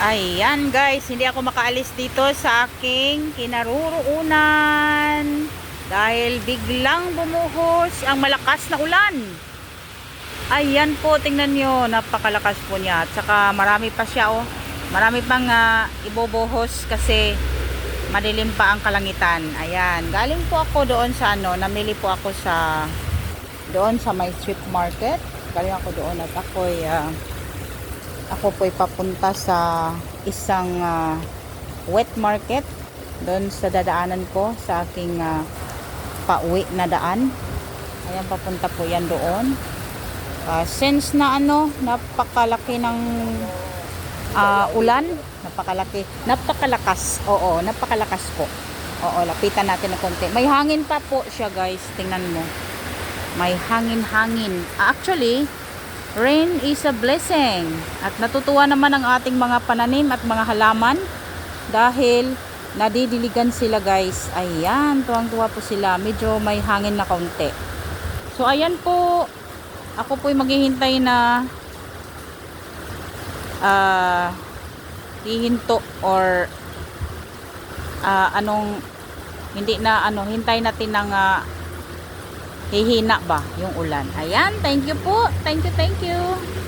Ayan guys, hindi ako makaalis dito sa aking kinaroroonan dahil biglang bumuhos ang malakas na ulan. Ayan po, tingnan nyo, napakalakas po niya. At saka marami pa siya, oh. Marami pang ibobohos kasi madilim pa ang kalangitan. Ayan, galing po ako doon sa namili po ako sa doon sa may street market. Galing ako doon at ako po'y papunta sa isang wet market doon sa dadaanan ko sa aking pauwi na daan. Ayan, papunta po yan doon. Since na napakalaki ng ulan, napakalakas. Oo, napakalakas po. Oo, lapitan natin na konti. May hangin pa po siya guys, tingnan mo. May hangin-hangin. Actually, rain is a blessing. At natutuwa naman ang ating mga pananim at mga halaman dahil nadidiligan sila guys. Ayan, tuwang-tuwa po sila. Medyo may hangin na kaunti. So ayan po, ako po'y maghihintay na hihinto or hintay natin ng hihina ba yung ulan. Ayan, thank you po. Thank you.